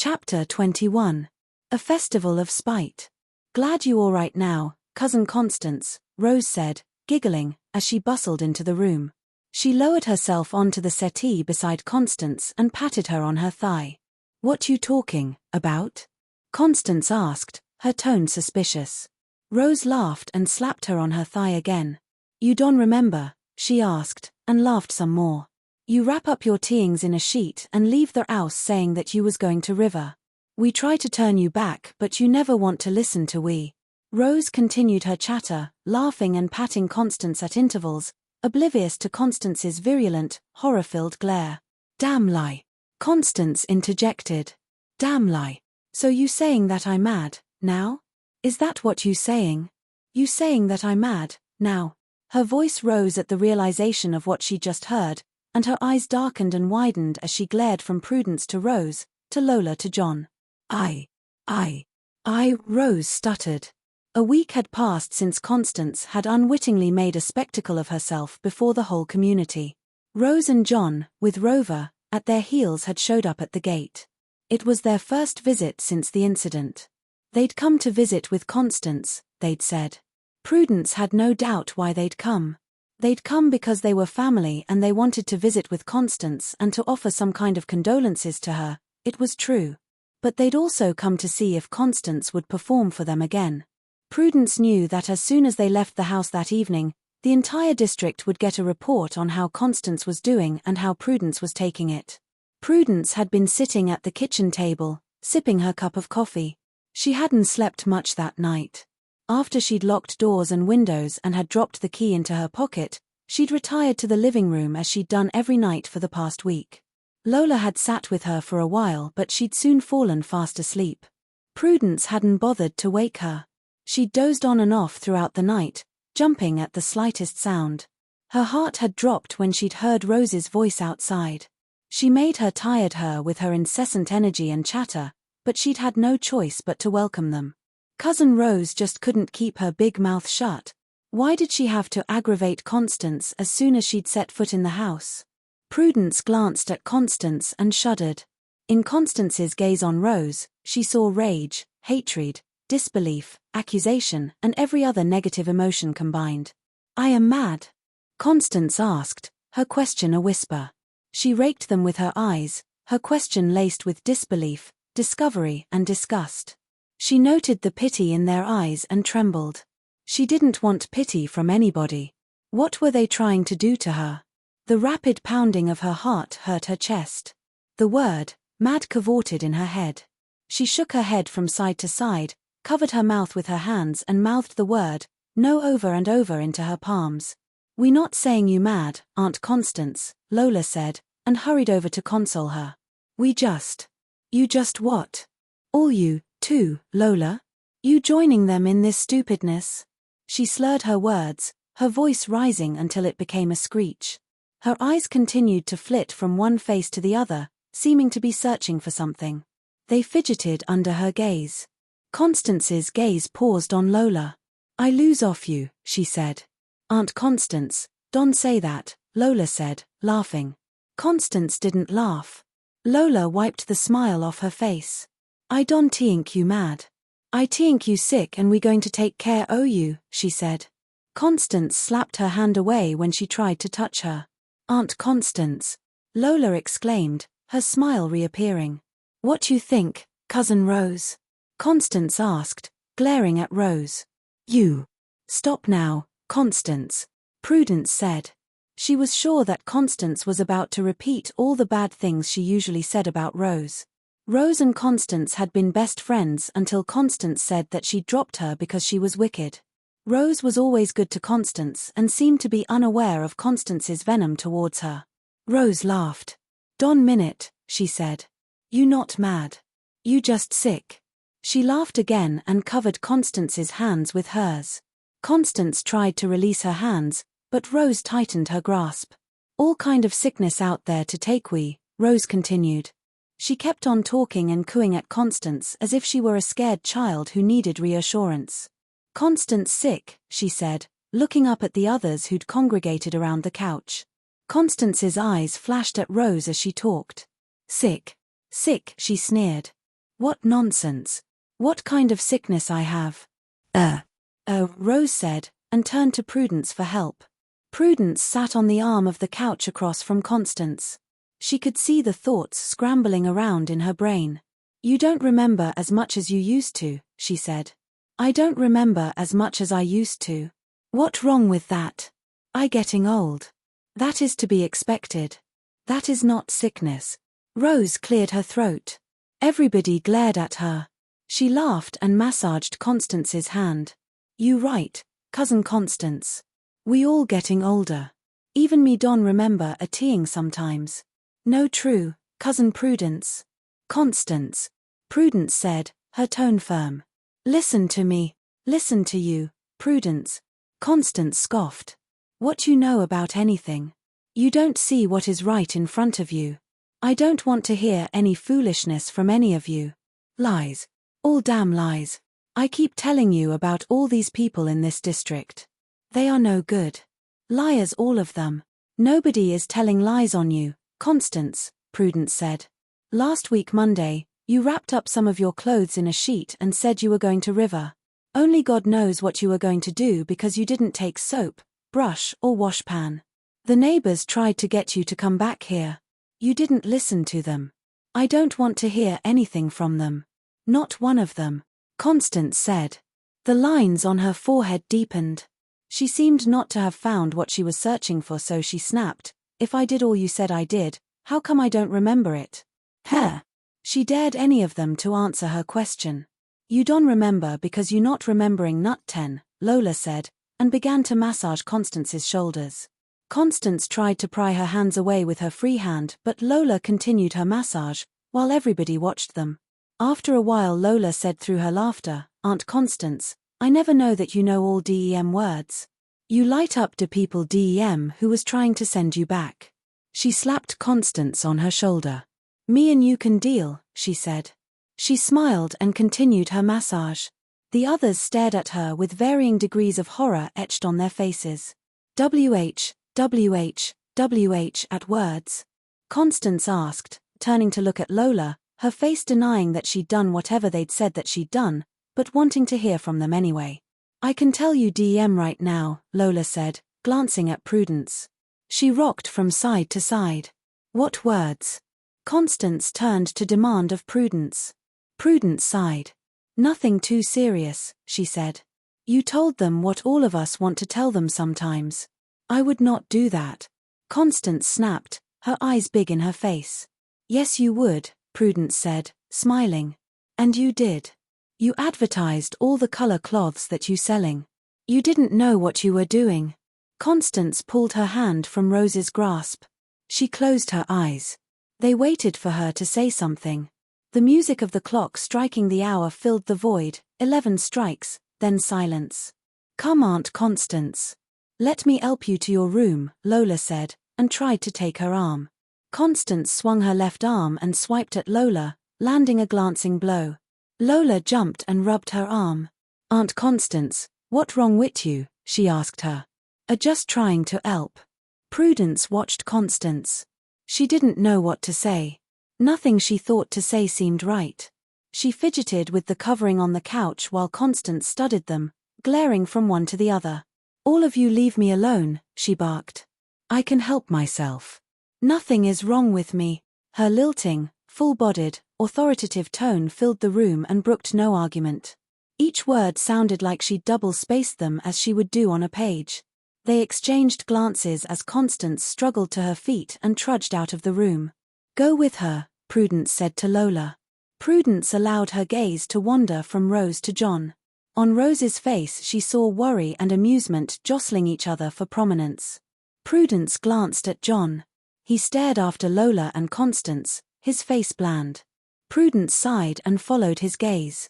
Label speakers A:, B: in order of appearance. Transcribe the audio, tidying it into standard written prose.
A: Chapter 21. A Festival of Spite. "Glad you all right now, Cousin Constance," Rose said, giggling, as she bustled into the room. She lowered herself onto the settee beside Constance and patted her on her thigh. "What you talking about?" Constance asked, her tone suspicious. Rose laughed and slapped her on her thigh again. "You don't remember?" she asked, and laughed some more. "You wrap up your teings in a sheet and leave the house saying that you was going to river. We try to turn you back but you never want to listen to we." Rose continued her chatter, laughing and patting Constance at intervals, oblivious to Constance's virulent, horror-filled glare. "Damn lie!" Constance interjected. "Damn lie. So you saying that I'm mad, now? Is that what you saying? You saying that I'm mad, now?" Her voice rose at the realization of what she just heard, and her eyes darkened and widened as she glared from Prudence to Rose, to Lola to John. I, Rose stuttered. A week had passed since Constance had unwittingly made a spectacle of herself before the whole community. Rose and John, with Rover, at their heels had showed up at the gate. It was their first visit since the incident. They'd come to visit with Constance, they'd said. Prudence had no doubt why they'd come. They'd come because they were family and they wanted to visit with Constance and to offer some kind of condolences to her, it was true. But they'd also come to see if Constance would perform for them again. Prudence knew that as soon as they left the house that evening, the entire district would get a report on how Constance was doing and how Prudence was taking it. Prudence had been sitting at the kitchen table, sipping her cup of coffee. She hadn't slept much that night. After she'd locked doors and windows and had dropped the key into her pocket, she'd retired to the living room as she'd done every night for the past week. Lola had sat with her for a while but she'd soon fallen fast asleep. Prudence hadn't bothered to wake her. She'd dozed on and off throughout the night, jumping at the slightest sound. Her heart had dropped when she'd heard Rose's voice outside. She made her tired with her incessant energy and chatter, but she'd had no choice but to welcome them. Cousin Rose just couldn't keep her big mouth shut. Why did she have to aggravate Constance as soon as she'd set foot in the house? Prudence glanced at Constance and shuddered. In Constance's gaze on Rose, she saw rage, hatred, disbelief, accusation, and every other negative emotion combined. "I am mad?" Constance asked, her question a whisper. She raked them with her eyes, her question laced with disbelief, discovery, and disgust. She noted the pity in their eyes and trembled. She didn't want pity from anybody. What were they trying to do to her? The rapid pounding of her heart hurt her chest. The word, mad, cavorted in her head. She shook her head from side to side, covered her mouth with her hands and mouthed the word, no, over and over into her palms. "We not saying you mad, Aunt Constance," Lola said, and hurried over to console her. "We just..." "You just what?" "All you, too, Lola? You joining them in this stupidness?" She slurred her words, her voice rising until it became a screech. Her eyes continued to flit from one face to the other, seeming to be searching for something. They fidgeted under her gaze. Constance's gaze paused on Lola. "I lose off you," she said. "Aunt Constance, don't say that," Lola said, laughing. Constance didn't laugh. Lola wiped the smile off her face. "I don't think you mad. I think you sick and we going to take care o' you," she said. Constance slapped her hand away when she tried to touch her. "Aunt Constance," Lola exclaimed, her smile reappearing. "What you think, Cousin Rose?" Constance asked, glaring at Rose. "You. Stop now, Constance," Prudence said. She was sure that Constance was about to repeat all the bad things she usually said about Rose. Rose and Constance had been best friends until Constance said that she dropped her because she was wicked. Rose was always good to Constance and seemed to be unaware of Constance's venom towards her. Rose laughed. "Don minute," she said. "You not mad. You just sick." She laughed again and covered Constance's hands with hers. Constance tried to release her hands, but Rose tightened her grasp. "All kind of sickness out there to take Rose continued. She kept on talking and cooing at Constance as if she were a scared child who needed reassurance. "Constance sick," she said, looking up at the others who'd congregated around the couch. Constance's eyes flashed at Rose as she talked. Sick, she sneered. What nonsense. What kind of sickness I have? Rose said, and turned to Prudence for help. Prudence sat on the arm of the couch across from Constance. She could see the thoughts scrambling around in her brain. You don't remember as much as you used to, she said. I don't remember as much as I used to. What wrong with that? I getting old. That is to be expected. That is not sickness. Rose cleared her throat. Everybody glared at her. She laughed and massaged Constance's hand. You right, Cousin Constance. We all getting older. Even me don't remember a teeing sometimes. No true, Cousin Prudence. Constance. Prudence said, her tone firm. Listen to me. Listen to you, Prudence. Constance scoffed. What you know about anything? You don't see what is right in front of you. I don't want to hear any foolishness from any of you. Lies. All damn lies. I keep telling you about all these people in this district. They are no good. Liars all of them. Nobody is telling lies on you, Constance, Prudence said. Last week Monday, you wrapped up some of your clothes in a sheet and said you were going to river. Only God knows what you were going to do because you didn't take soap, brush or washpan. The neighbors tried to get you to come back here. You didn't listen to them. I don't want to hear anything from them. Not one of them, Constance said. The lines on her forehead deepened. She seemed not to have found what she was searching for, so she snapped. If I did all you said I did, how come I don't remember it? She dared any of them to answer her question. You don't remember because you not remembering nut 10, Lola said, and began to massage Constance's shoulders. Constance tried to pry her hands away with her free hand, but Lola continued her massage, while everybody watched them. After a while Lola said through her laughter, Aunt Constance, I never know that you know all DEM words. You light up the people DEM who was trying to send you back. She slapped Constance on her shoulder. Me and you can deal, she said. She smiled and continued her massage. The others stared at her with varying degrees of horror etched on their faces. WH at words? Constance asked, turning to look at Lola, her face denying that she'd done whatever they'd said that she'd done, but wanting to hear from them anyway. I can tell you DEM right now, Lola said, glancing at Prudence. She rocked from side to side. What words? Constance turned to demand of Prudence. Prudence sighed. Nothing too serious, she said. You told them what all of us want to tell them sometimes. I would not do that. Constance snapped, her eyes big in her face. Yes you would, Prudence said, smiling. And you did. You advertised all the color cloths that you selling. You didn't know what you were doing. Constance pulled her hand from Rose's grasp. She closed her eyes. They waited for her to say something. The music of the clock striking the hour filled the void. 11 strikes, then silence. Come Aunt Constance. Let me help you to your room, Lola said, and tried to take her arm. Constance swung her left arm and swiped at Lola, landing a glancing blow. Lola jumped and rubbed her arm. Aunt Constance, what wrong with you? She asked her. Just trying to help. Prudence watched Constance. She didn't know what to say. Nothing she thought to say seemed right. She fidgeted with the covering on the couch while Constance studied them, glaring from one to the other. All of you leave me alone, she barked. I can help myself. Nothing is wrong with me. Her lilting, full-bodied, authoritative tone filled the room and brooked no argument. Each word sounded like she'd double-spaced them as she would do on a page. They exchanged glances as Constance struggled to her feet and trudged out of the room. Go with her, Prudence said to Lola. Prudence allowed her gaze to wander from Rose to John. On Rose's face she saw worry and amusement jostling each other for prominence. Prudence glanced at John. He stared after Lola and Constance, his face bland. Prudence sighed and followed his gaze.